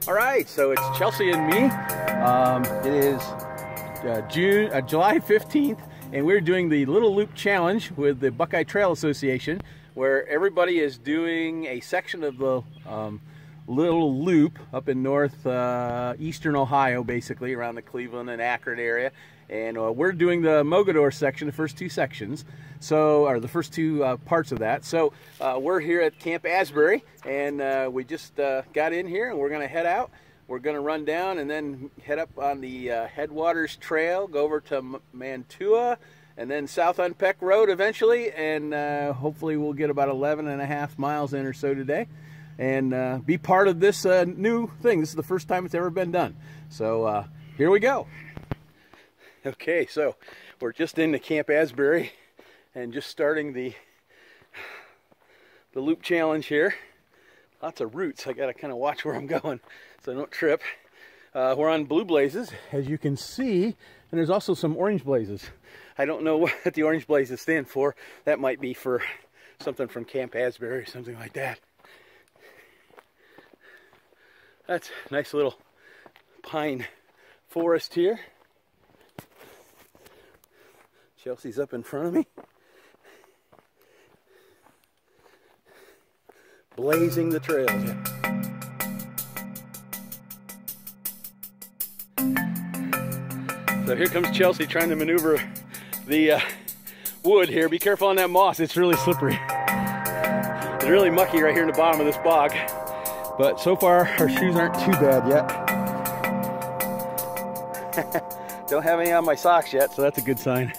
All right, so it's Chelsea and me. It is July 15th, and we're doing the Little Loop Challenge with the Buckeye Trail Association, where everybody is doing a section of the Little Loop up in eastern Ohio, basically around the Cleveland and Akron area. And we're doing the Mogadore section, the first two sections, or the first two parts of that. So we're here at Camp Asbury, and we just got in here, and we're going to head out. We're going to run down and then head up on the Headwaters Trail, go over to Mantua, and then south on Peck Road eventually, and hopefully we'll get about 11.5 miles in or so today, and be part of this new thing. This is the first time it's ever been done. So here we go. Okay, so we're just into Camp Asbury and just starting the loop challenge here. Lots of roots. I gotta kind of watch where I'm going so I don't trip. We're on blue blazes, as you can see, and there's also some orange blazes. I don't know what the orange blazes stand for. That might be for something from Camp Asbury or something like that. That's a nice little pine forest here. Chelsea's up in front of me, blazing the trails. So here comes Chelsea trying to maneuver the wood here. Be careful on that moss, it's really slippery. It's really mucky right here in the bottom of this bog. But so far, our shoes aren't too bad yet. Don't have any on my socks yet, so that's a good sign.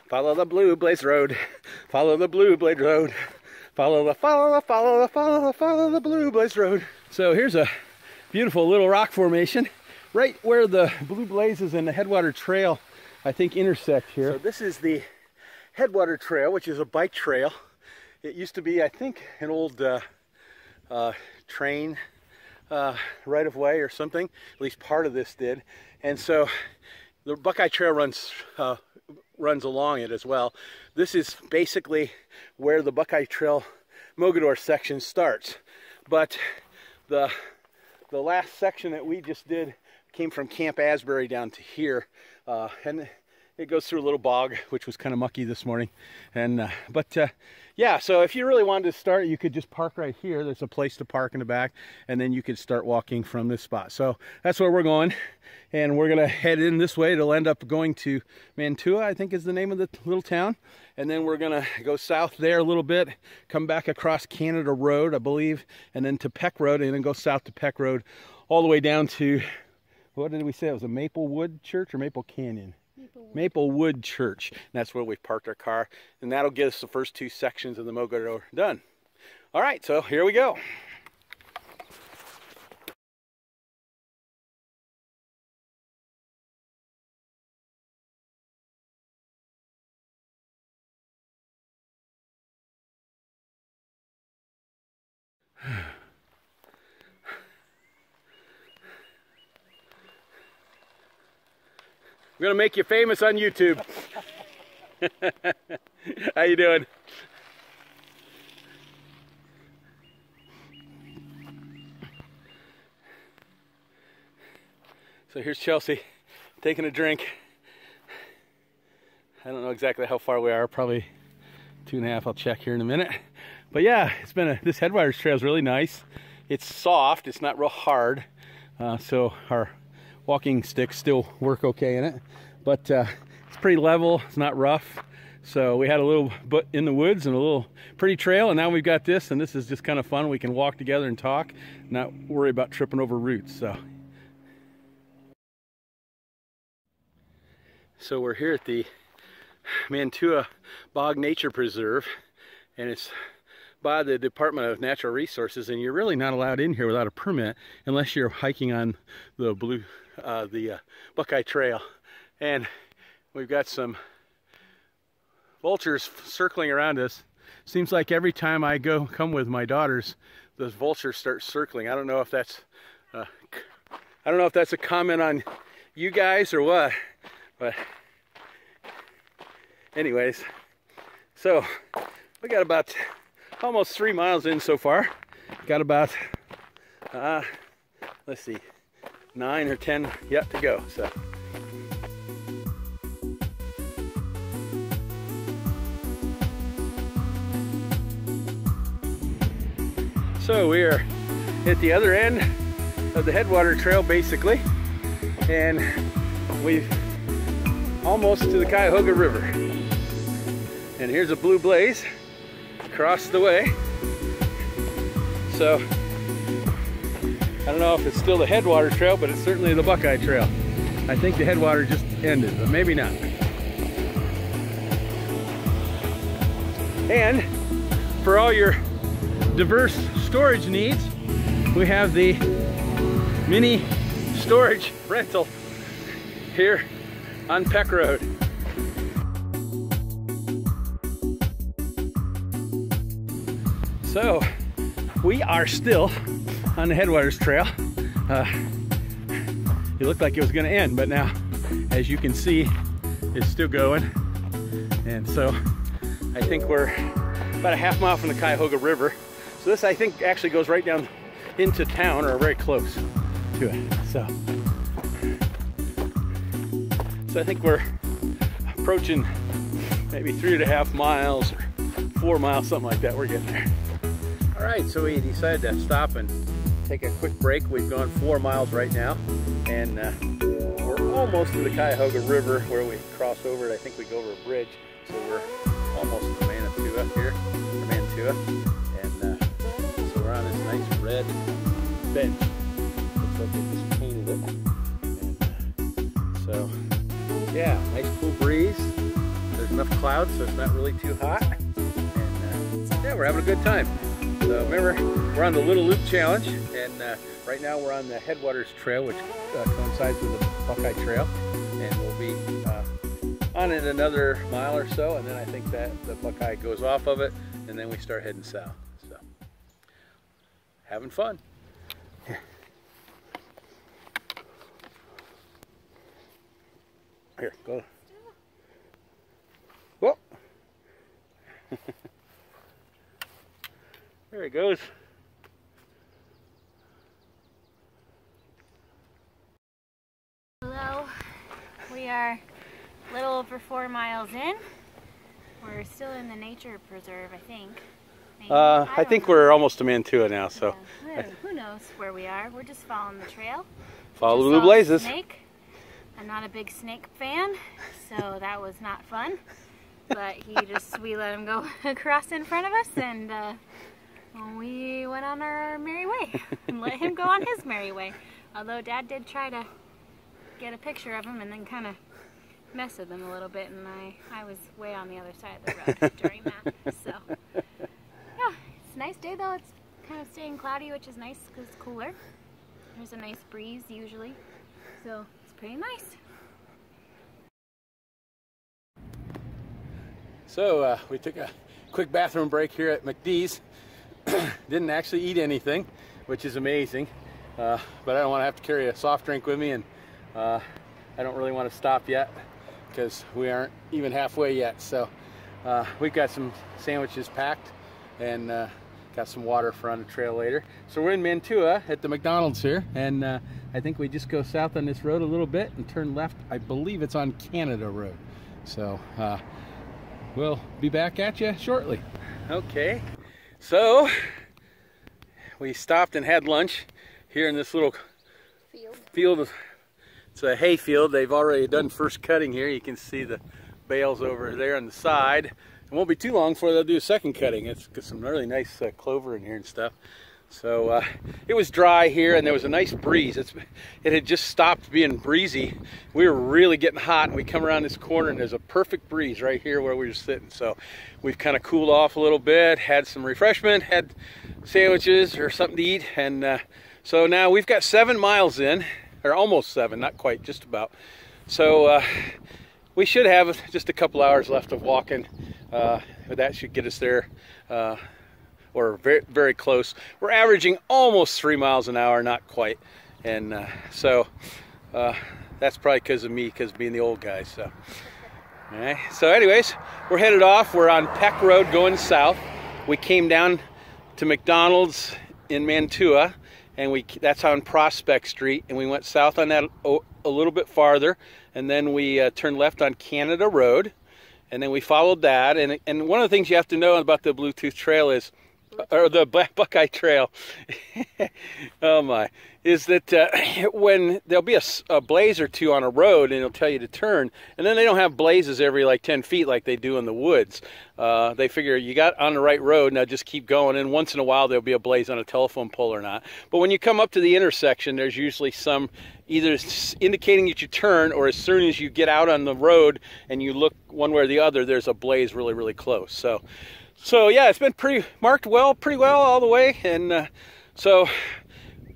Follow the blue blaze road. Follow the blue blaze road. Follow the blue blaze road. So here's a beautiful little rock formation right where the blue blazes and the Headwater Trail, I think, intersect here. So this is the Headwater Trail, which is a bike trail. It used to be, I think, an old train right of way or something. At least part of this did. And so the Buckeye Trail runs along it as well. This is basically where the Buckeye Trail Mogadore section starts. But the last section that we just did came from Camp Asbury down to here, and it goes through a little bog, which was kind of mucky this morning. And yeah, so if you really wanted to start, you could just park right here. There's a place to park in the back, and then you could start walking from this spot. So that's where we're going, and we're gonna head in this way. It'll end up going to Mantua, I think is the name of the little town, and then we're gonna go south there a little bit, come back across Canada Road, I believe, and then to Peck Road, and then go south to Peck Road all the way down to, what did we say? It was a Maplewood Church or Maple Canyon? Maplewood Church. And that's where we parked our car, and that'll get us the first two sections of the Mogadore done. All right, so here we go. I'm gonna make you famous on YouTube. How you doing? So here's Chelsea taking a drink. I don't know exactly how far we are, probably 2.5. I'll check here in a minute. But yeah, it's been this Headwaters Trail is really nice. It's soft, it's not real hard, so our walking sticks still work okay in it. But it's pretty level, it's not rough. So we had a little bit in the woods and a little pretty trail, and now we've got this, and this is just kind of fun. We can walk together and talk, not worry about tripping over roots. So we're here at the Mantua Bog Nature Preserve, and it's by the Department of Natural Resources, and you're really not allowed in here without a permit unless you're hiking on the Buckeye Trail. And we've got some vultures circling around us. Seems like every time I come with my daughters, those vultures start circling. I don't know if that's a comment on you guys or what, but anyways, so we got about almost 3 miles in so far. Got about let's see, 9 or 10 yet to go. So we are at the other end of the Headwater Trail basically, and we've almost to the Cuyahoga River. And here's a blue blaze across the way. So I don't know if it's still the Headwater Trail, but it's certainly the Buckeye Trail. I think the Headwater just ended, but maybe not. And for all your diverse storage needs, we have the mini storage rental here on Peck Road. So we are still on the Headwaters Trail. It looked like it was going to end, but now, as you can see, it's still going. And so I think we're about a half mile from the Cuyahoga River. So this, I think, actually goes right down into town, or very close to it. So I think we're approaching maybe 3.5 miles or 4 miles, something like that. We're getting there. All right, so we decided to stop and take a quick break. We've gone 4 miles right now, and we're almost to the Cuyahoga River where we cross over it. I think we go over a bridge, so we're almost to Mantua here, or Mantua, and so we're on this nice red bench. Looks like they just painted it. And, so yeah, nice cool breeze. There's enough clouds so it's not really too hot, and yeah, we're having a good time. So remember, we're on the Little Loop Challenge, and right now we're on the Headwaters Trail, which coincides with the Buckeye Trail, and we'll be on it another mile or so, and then I think that the Buckeye goes off of it, and then we start heading south. So, having fun. Here, go. Whoa. There it goes. Hello, we are a little over 4 miles in. We're still in the nature preserve, I think. Maybe. I think we're almost to Mantua now, so. Yeah. Who knows where we are? We're just following the trail. Follow the blue blazes. Snake. I'm not a big snake fan, so that was not fun. But we let him go across in front of us, and we went on our merry way and let him go on his merry way. Although Dad did try to get a picture of him and then kind of mess with him a little bit, and I was way on the other side of the road during that. So yeah, it's a nice day though. It's kind of staying cloudy, which is nice because it's cooler. There's a nice breeze usually, so it's pretty nice. So we took a quick bathroom break here at McDee's. Didn't actually eat anything, which is amazing, but I don't want to have to carry a soft drink with me, and I don't really want to stop yet because we aren't even halfway yet. So we've got some sandwiches packed and got some water for on the trail later. So we're in Mantua at the McDonald's here, and I I think we just go south on this road a little bit and turn left. I believe it's on Canada Road. So we'll be back at you shortly. Okay, so we stopped and had lunch here in this little field. It's a hay field. They've already done first cutting here. You can see the bales over there on the side. It won't be too long before they'll do a second cutting. It's got some really nice clover in here and stuff. So it was dry here and there was a nice breeze. It had just stopped being breezy. We were really getting hot, and we come around this corner and there's a perfect breeze right here where we were sitting. So we've kind of cooled off a little bit, had some refreshment, had sandwiches or something to eat, and so now we've got 7 miles in, or almost 7, not quite, just about. So we should have just a couple hours left of walking. That should get us there, or very, very close. We're averaging almost 3 miles an hour, not quite. And so that's probably because of me, because being the old guy. So, all right. So anyways, we're headed off. We're on Peck Road going south. We came down to McDonald's in Mantua, and that's on Prospect Street, and we went south on that a little bit farther, and then we turned left on Canada Road, and then we followed that. And one of the things you have to know about the Bluetooth Trail is, or the Buckeye Trail, oh my, is that when there'll be a blaze or two on a road and it'll tell you to turn, and then they don't have blazes every like 10 feet like they do in the woods. They figure you got on the right road, now just keep going, and once in a while there'll be a blaze on a telephone pole or not. But when you come up to the intersection, there's usually some either indicating that you turn, or as soon as you get out on the road and you look one way or the other, there's a blaze really, really close. So yeah, it's been pretty well all the way, and so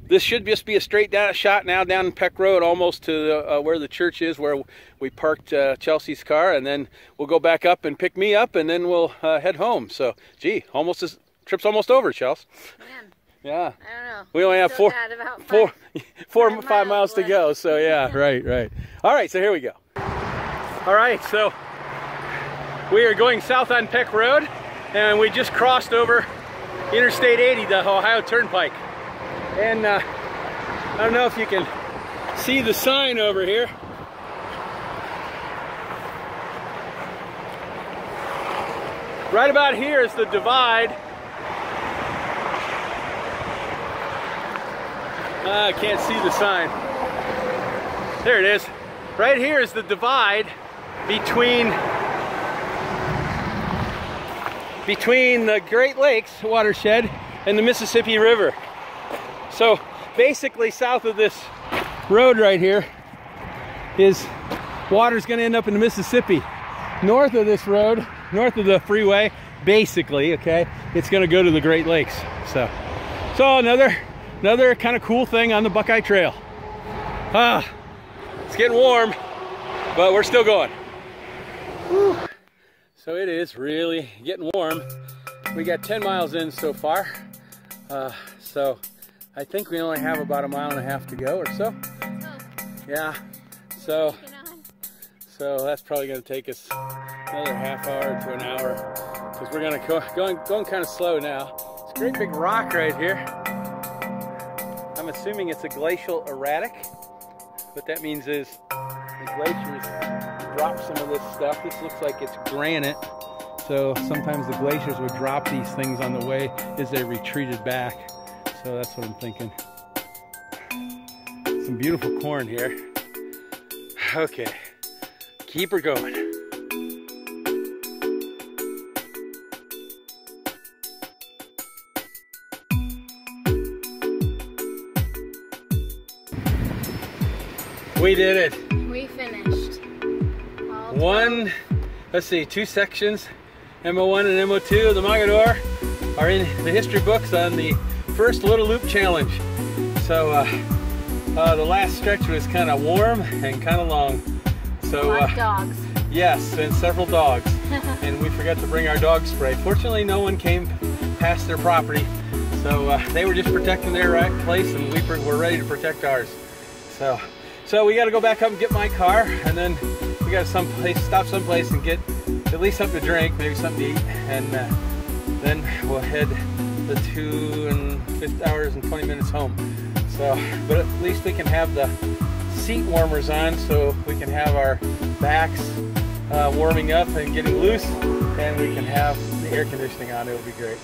this should just be a straight shot now down Peck Road, almost to where the church is, where we parked Chelsea's car, and then we'll go back up and pick me up, and then we'll head home. So, gee, trip's almost over, Chelsea. Man. Yeah. I don't know. We only have four, 5 miles to go. So yeah, right. All right, so here we go. All right, so we are going south on Peck Road, and we just crossed over Interstate 80, the Ohio Turnpike. And I don't know if you can see the sign over here. Right about here is the divide. I can't see the sign. There it is. Right here is the divide between the Great Lakes watershed and the Mississippi River. So basically south of this road right here is water's going to end up in the Mississippi. North of this road, north of the freeway, basically, okay, it's going to go to the Great Lakes. So another kind of cool thing on the Buckeye Trail. It's getting warm, but we're still going. Whew. So it is really getting warm. We got 10 miles in so far. So I think we only have about 1.5 miles to go or so. Yeah. So that's probably going to take us another half hour to an hour, because we're going to going kind of slow now. It's a great big rock right here. I'm assuming it's a glacial erratic. What that means is the glaciers drop some of this stuff. This looks like it's granite. So sometimes the glaciers would drop these things on the way as they retreated back. So that's what I'm thinking. Some beautiful corn here. Okay, keep her going. We did it. We finished. Let's see, 2 sections, MO1 and MO2 of the Mogadore, are in the history books on the first Little Loop challenge. So the last stretch was kind of warm and kind of long. So a lot of dogs. Yes, and several dogs. And we forgot to bring our dog spray. Fortunately, no one came past their property. So they were just protecting their place, and we were ready to protect ours. So we got to go back up and get my car, and then we got to stop someplace and get at least something to drink, maybe something to eat, and then we'll head the 2 hours and 20 minutes home. So, but at least we can have the seat warmers on so we can have our backs warming up and getting loose, and we can have the air conditioning on. It'll be great.